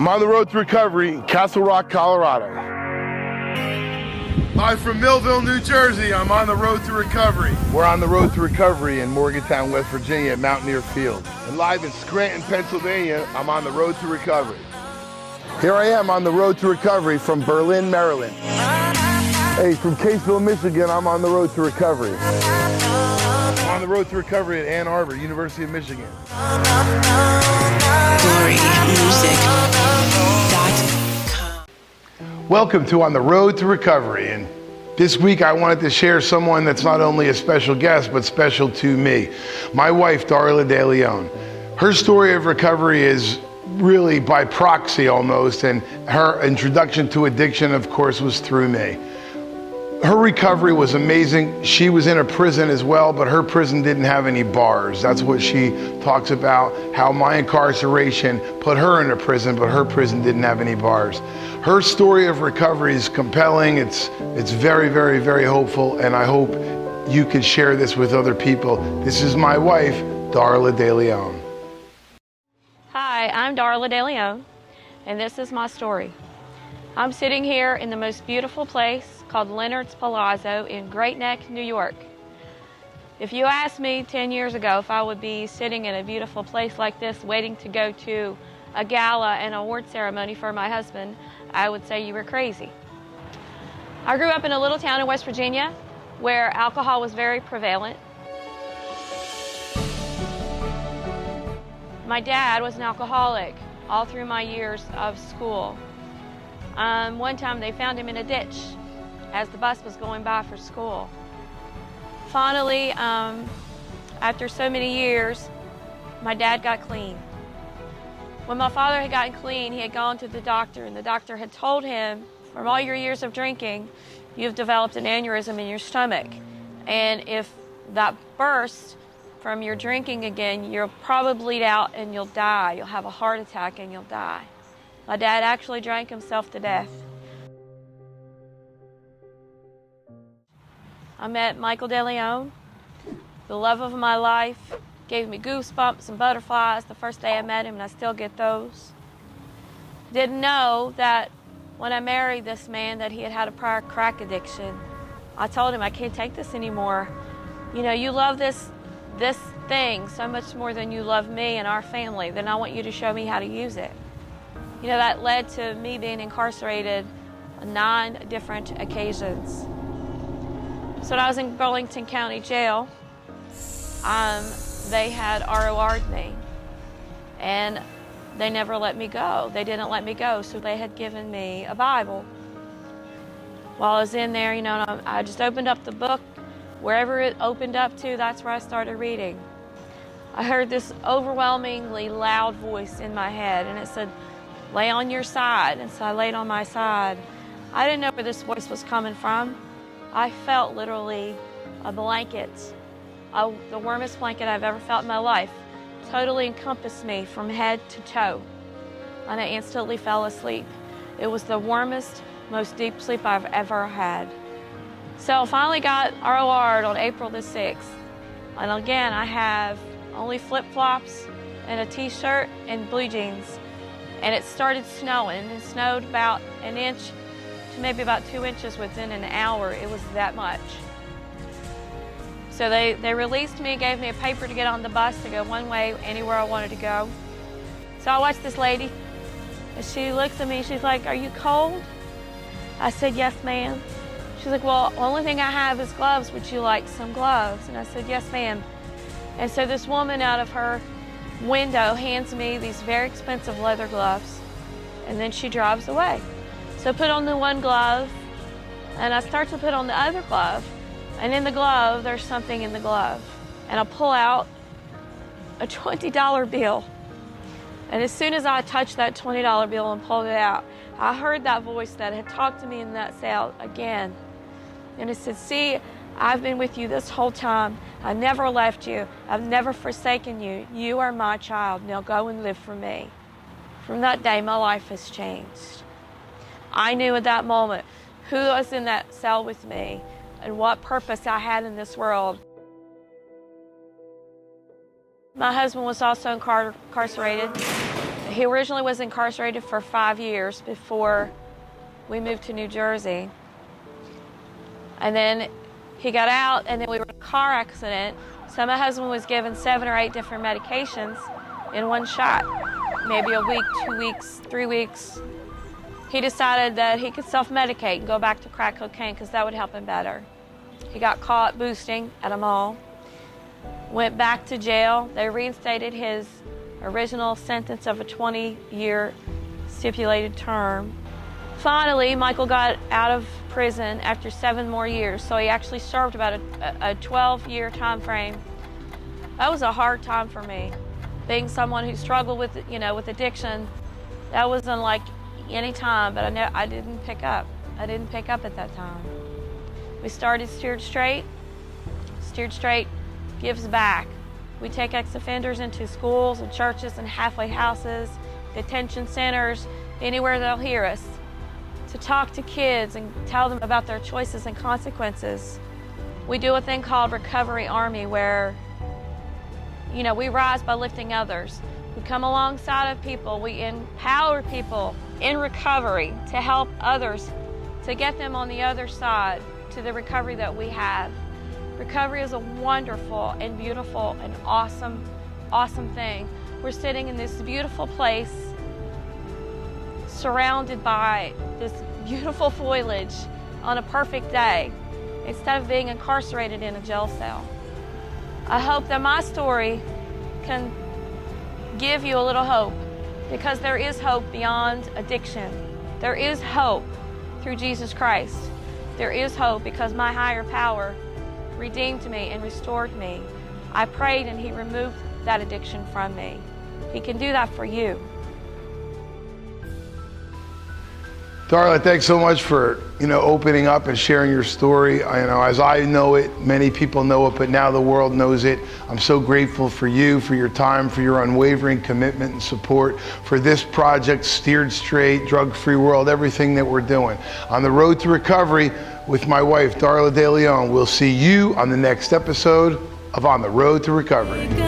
I'm on the road to recovery in Castle Rock, Colorado. Live from Millville, New Jersey, I'm on the road to recovery. We're on the road to recovery in Morgantown, West Virginia at Mountaineer Field. And live in Scranton, Pennsylvania, I'm on the road to recovery. Here I am on the road to recovery from Berlin, Maryland. Hey, from Caseville, Michigan, I'm on the road to recovery. I'm on the road to recovery at Ann Arbor, University of Michigan. Welcome to On the Road to Recovery, and this week I wanted to share someone that's not only a special guest, but special to me. My wife, Darla DeLeon. Her story of recovery is really by proxy almost, and her introduction to addiction, of course, was through me. Her recovery was amazing. She was in a prison as well, but her prison didn't have any bars. That's what she talks about, how my incarceration put her in a prison, but her prison didn't have any bars. Her story of recovery is compelling. It's very, very, very hopeful, and I hope you can share this with other people. This is my wife, Darla DeLeon. Hi, I'm Darla DeLeon, and this is my story. I'm sitting here in the most beautiful place called Leonard's Palazzo in Great Neck, New York. If you asked me 10 years ago if I would be sitting in a beautiful place like this waiting to go to a gala and award ceremony for my husband, I would say you were crazy. I grew up in a little town in West Virginia where alcohol was very prevalent. My dad was an alcoholic all through my years of school. One time they found him in a ditch as the bus was going by for school. Finally, after so many years, my dad got clean. When my father had gotten clean, he had gone to the doctor, and the doctor had told him, from all your years of drinking, you've developed an aneurysm in your stomach. And if that bursts from your drinking again, you'll probably bleed out and you'll die. You'll have a heart attack and you'll die. My dad actually drank himself to death. I met Michael DeLeon, the love of my life. Gave me goosebumps and butterflies the first day I met him, and I still get those. Didn't know that when I married this man that he had had a prior crack addiction. I told him, I can't take this anymore. You know, you love this thing so much more than you love me and our family, then I want you to show me how to use it. You know, that led to me being incarcerated on 9 different occasions. So when I was in Burlington County Jail, they had ROR'd me, and they never let me go. They didn't let me go, so they had given me a Bible. While I was in there, you know, I just opened up the book. Wherever it opened up to, that's where I started reading. I heard this overwhelmingly loud voice in my head, and it said, lay on your side. And so I laid on my side. I didn't know where this voice was coming from. I felt literally a blanket, the warmest blanket I've ever felt in my life, totally encompassed me from head to toe, and I instantly fell asleep. It was the warmest, most deep sleep I've ever had. So I finally got ROR'd on April the 6th, and again I have only flip-flops and a t-shirt and blue jeans, and it started snowing. It snowed about 1 inch to maybe about 2 inches within an hour. It was that much. So they released me, gave me a paper to get on the bus to go one way anywhere I wanted to go. So I watched this lady, and she looks at me, she's like, are you cold? I said, yes, ma'am. She's like, well, the only thing I have is gloves. Would you like some gloves? And I said, yes, ma'am. And so this woman out of her window hands me these very expensive leather gloves, and then she drives away. So I put on the one glove, and I start to put on the other glove. And in the glove, there's something in the glove. And I pull out a $20 bill. And as soon as I touched that $20 bill and pulled it out, I heard that voice that had talked to me in that cell again. And it said, see, I've been with you this whole time. I never left you. I've never forsaken you. You are my child. Now go and live for me. From that day, my life has changed. I knew at that moment who was in that cell with me and what purpose I had in this world. My husband was also incarcerated. He originally was incarcerated for 5 years before we moved to New Jersey. And then he got out, and then we were in a car accident. So my husband was given 7 or 8 different medications in one shot. Maybe a week, 2 weeks, 3 weeks. He decided that he could self-medicate and go back to crack cocaine because that would help him better. He got caught boosting at a mall, went back to jail. They reinstated his original sentence of a 20-year stipulated term. Finally, Michael got out of prison after 7 more years, so he actually served about a 12-year time frame. That was a hard time for me. Being someone who struggled with, with addiction, that wasn't like any time, but I didn't pick up. I didn't pick up at that time. We started Steered Straight. Steered Straight gives back. We take ex-offenders into schools and churches and halfway houses, detention centers, anywhere they'll hear us, to talk to kids and tell them about their choices and consequences. We do a thing called Recovery Army where, we rise by lifting others. We come alongside of people. We empower people in recovery to help others, to get them on the other side to the recovery that we have. Recovery is a wonderful and beautiful and awesome, awesome thing. We're sitting in this beautiful place surrounded by this beautiful foliage on a perfect day instead of being incarcerated in a jail cell. I hope that my story can give you a little hope, because there is hope beyond addiction. There is hope through Jesus Christ. There is hope because my higher power redeemed me and restored me. I prayed and he removed that addiction from me. He can do that for you. Darla, thanks so much for opening up and sharing your story. As I know it, many people know it, but now the world knows it. I'm so grateful for you, for your time, for your unwavering commitment and support for this project, Steered Straight, Drug-Free World, everything that we're doing. On the road to recovery with my wife, Darla DeLeon. We'll see you on the next episode of On the Road to Recovery.